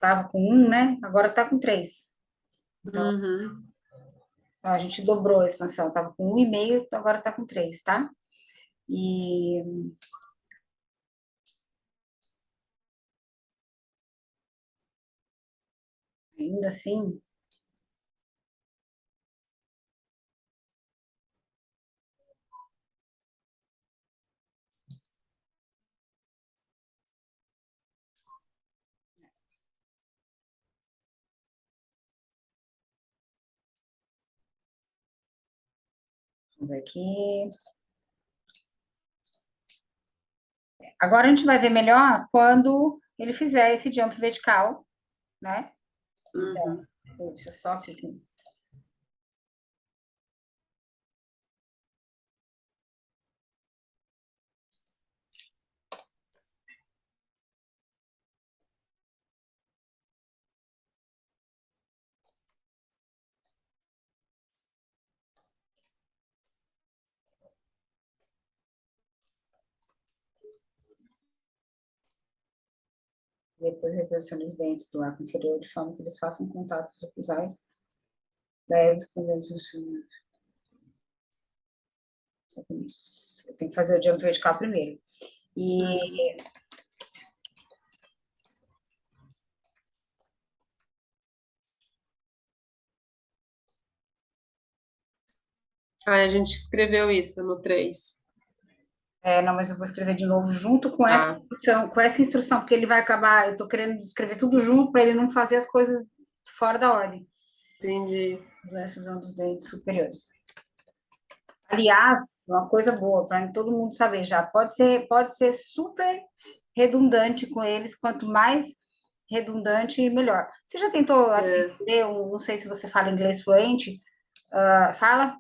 Tava com um, né? Agora tá com três. Então, Uhum. a gente dobrou a expansão. Tava com um e meio, agora tá com três, tá? E ainda assim, Vamos ver aqui. Agora a gente vai ver melhor quando ele fizer esse jump vertical, né? Uhum. Então, deixa eu só aqui. Depois reposicione os dentes do arco inferior de forma que eles façam contatos oclusais leves com os dentes. Eu tenho que fazer o jump vertical primeiro. E A gente escreveu isso no 3. não, mas eu vou escrever de novo junto Tá, com essa instrução, porque ele vai acabar. Eu tô querendo escrever tudo junto para ele não fazer as coisas fora da ordem. entendi. Fusão dos dentes superiores. Aliás, uma coisa boa para todo mundo saber já, pode ser super redundante com eles, quanto mais redundante, melhor. Você já tentou É. aprender, não sei se você fala inglês fluente, fala?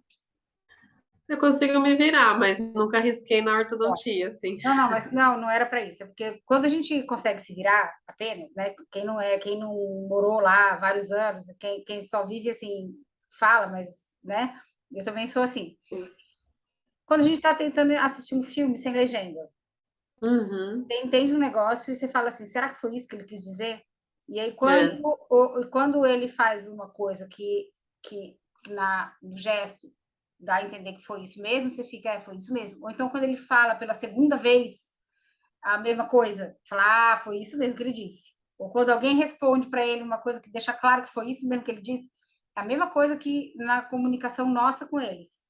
Eu consigo me virar, mas nunca arrisquei na ortodontia, assim. Não, não, mas não era para isso. É porque quando a gente consegue se virar apenas, né? Quem não morou lá vários anos, quem só vive assim, fala, mas, né? Eu também sou assim. Quando a gente está tentando assistir um filme sem legenda, Uhum. você entende um negócio e você fala assim, será que foi isso que ele quis dizer? E aí, É. quando ele faz uma coisa que no gesto dá a entender que foi isso mesmo, você fica, foi isso mesmo. Ou então, quando ele fala pela segunda vez a mesma coisa, fala, foi isso mesmo que ele disse. Ou quando alguém responde para ele uma coisa que deixa claro que foi isso mesmo que ele disse, é a mesma coisa que na comunicação nossa com eles.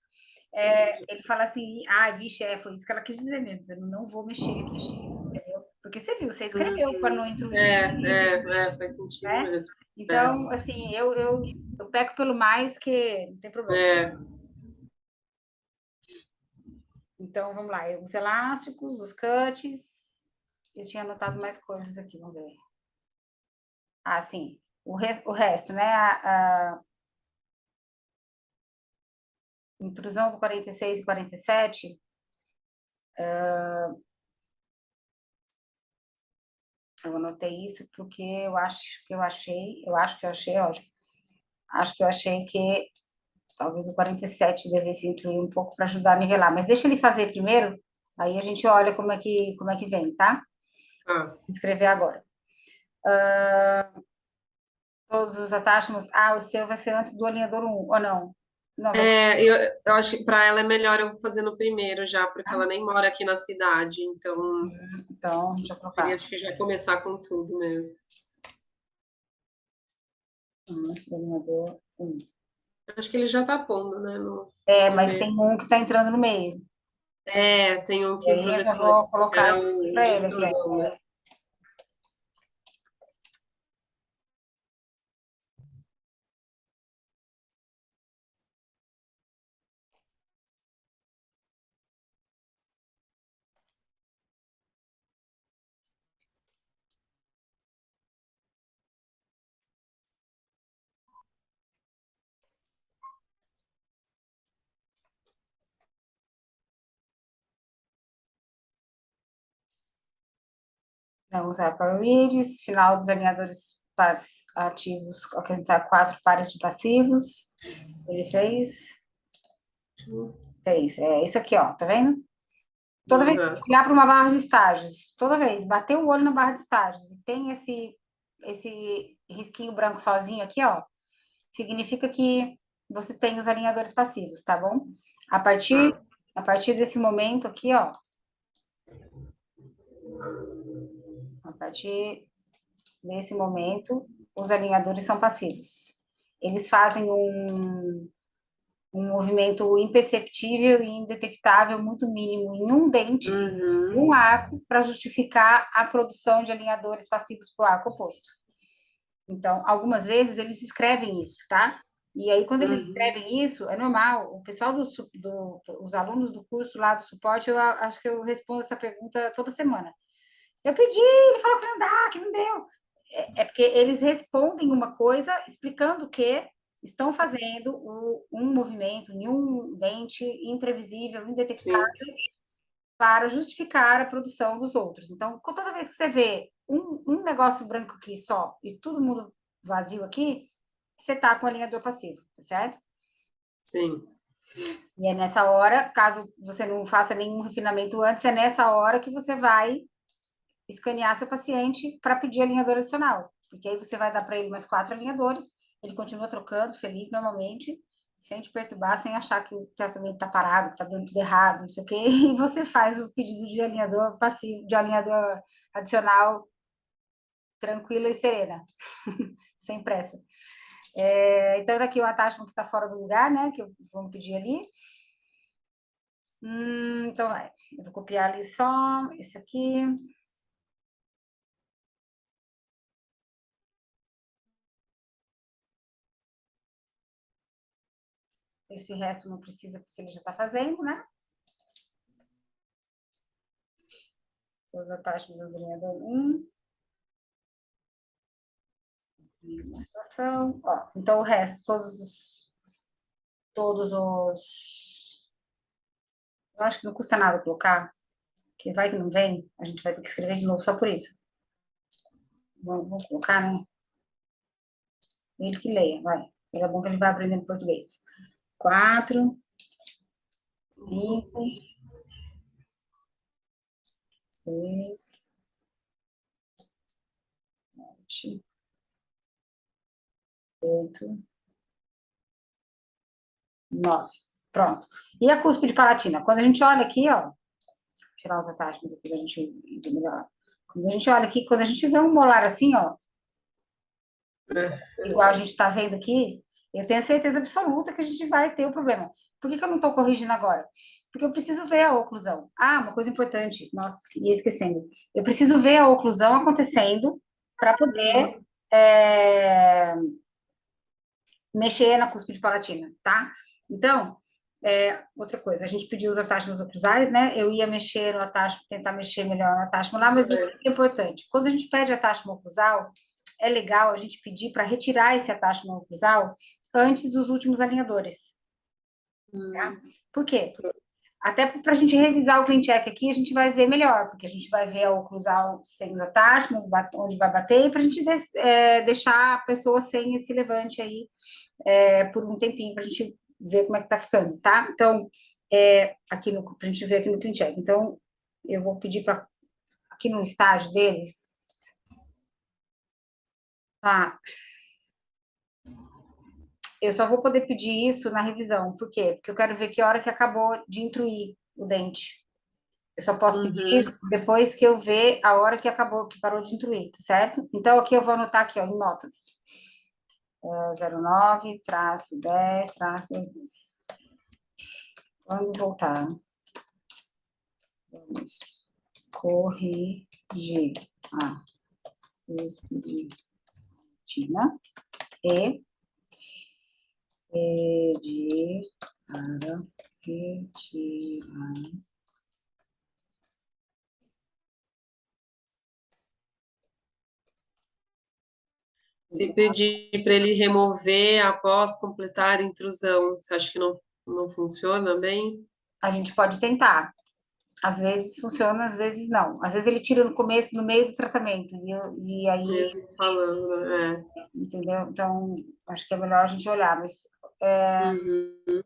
Ele fala assim, vixe, foi isso que ela quis dizer mesmo, eu não vou mexer aqui, entendeu? Porque você viu, você escreveu para não introduzir, Faz sentido né? mesmo. É, Então, assim, eu peco pelo mais que não tem problema. é. Então, vamos lá, os elásticos, os cuts, eu tinha anotado mais coisas aqui, vamos ver. Sim, o resto, né? A intrusão do 46 e 47, eu anotei isso porque eu acho que eu achei ótimo. Acho que eu achei que talvez o 47 devesse incluir um pouco para ajudar a nivelar, mas deixa ele fazer primeiro, aí a gente olha como é que vem, tá? Ah. Vou escrever agora. Todos os attachments, o seu vai ser antes do alinhador 1, ou não? Não, vai ser. Eu acho que para ela é melhor eu fazer no primeiro já, porque ela Tá? nem mora aqui na cidade, então Então, a gente vai queria colocar acho que já começar com tudo mesmo. antes do alinhador 1. Acho que ele já tá pondo, né, no Mas tem primeiro. um que está entrando no meio. Tem um E que aí entrou eu já vou depois, que colocar era isso o para de ele aqui. extrusão, né? Vamos usar para reads, final dos alinhadores ativos, acrescentar 4 pares de passivos. Ele fez. Fez. É isso aqui, ó, tá vendo? Toda vez que você Uhum. olhar para uma barra de estágios, toda vez, bater o olho na barra de estágios e tem esse risquinho branco sozinho aqui, ó, significa que você tem os alinhadores passivos, tá bom? A partir, Tá. a partir desse momento aqui, ó, a partir desse momento, os alinhadores são passivos. Eles fazem um movimento imperceptível e indetectável, muito mínimo, em um dente, um Uhum. arco, para justificar a produção de alinhadores passivos para o arco oposto. Então, algumas vezes eles escrevem isso, tá? E aí, quando eles Uhum. escrevem isso, é normal. O pessoal os alunos do curso lá do suporte, acho que eu respondo essa pergunta toda semana. Eu pedi, ele falou que não dá, que não deu. É porque eles respondem uma coisa explicando que estão fazendo um movimento em um dente imprevisível, indetectável, Sim, para justificar a produção dos outros. Então, toda vez que você vê um negócio branco aqui só e todo mundo vazio aqui, você está com alinhador passivo, tá certo? sim. E é nessa hora, caso você não faça nenhum refinamento antes, é nessa hora que você vai escanear seu paciente para pedir alinhador adicional. Porque aí você vai dar para ele mais 4 alinhadores, ele continua trocando, feliz normalmente, sem te perturbar, sem achar que o tratamento está parado, está dando tudo errado, não sei o quê, e você faz o pedido de alinhador passivo, de alinhador adicional, tranquila e serena, sem pressa. Então, daqui o attachment que está fora do lugar, né? Que vamos pedir ali. Então, eu vou copiar ali só esse aqui. Esse resto não precisa, porque ele já está fazendo, né? Os attachments do ganhador 1. Uma situação. Ó, então, o resto, todos os. Eu acho que não custa nada colocar, que vai que não vem, a gente vai ter que escrever de novo só por isso. Vamos colocar, né? Ele que leia, vai. É bom que ele vai aprendendo português. 4, 5, 6, 7, 8, 9. Pronto. E a cúspide palatina? Quando a gente olha aqui, ó, vou tirar os attachments aqui pra gente ver melhor. Quando a gente olha aqui, quando a gente vê um molar assim, ó, É. igual a gente está vendo aqui, eu tenho certeza absoluta que a gente vai ter o problema. Por que eu não estou corrigindo agora? Porque eu preciso ver a oclusão. Ah, uma coisa importante, nossa, ia esquecendo. Eu preciso ver a oclusão acontecendo para poder é, mexer na cúspide palatina, tá? Então, outra coisa, a gente pediu os attachments oclusais, né? Eu ia mexer no attachment, tentar mexer melhor no attachment lá, mas o que é importante? Quando a gente pede attachment oclusal, é legal a gente pedir para retirar esse attachment oclusal antes dos últimos alinhadores. Hum, Por quê? Até para a gente revisar o clean check aqui, a gente vai ver melhor, porque a gente vai ver a oclusal sem os attachments, onde vai bater, e para a gente deixar a pessoa sem esse levante aí por um tempinho, para a gente ver como é que tá ficando, tá? Então, aqui no, pra gente ver aqui no clean check. Então, eu vou pedir para, aqui no estágio deles, tá? Eu só vou poder pedir isso na revisão. Por quê? Porque eu quero ver que hora que acabou de intruir o dente. Eu só posso pedir uhum. isso depois que eu ver a hora que acabou, que parou de intruir, tá certo? Então, aqui eu vou anotar aqui, ó, em notas. 09, traço 10, traço 10. Quando voltar, vamos corrigir a escritina e pedir para retirar. Se pedir para ele remover após completar a intrusão, você acha que não funciona bem? A gente pode tentar. Às vezes funciona, às vezes não. Às vezes ele tira no começo, no meio do tratamento, e aí, Mesmo falando, né? entendeu? Então, acho que é melhor a gente olhar, mas Uhum.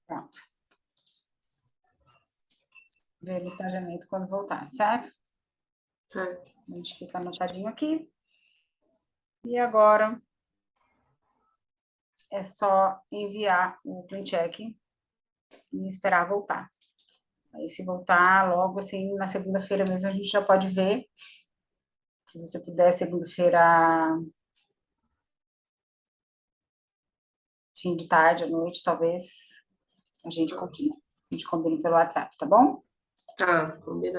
pronto, ver o estagiamento quando voltar, certo? Certo. A gente fica anotadinho aqui. E agora é só enviar o clean check e esperar voltar. Aí, se voltar logo, assim, na segunda-feira mesmo, a gente já pode ver Se você puder, segunda-feira, fim de tarde, à noite, talvez, a gente combine. A gente combina pelo WhatsApp, tá bom? Tá, combinado.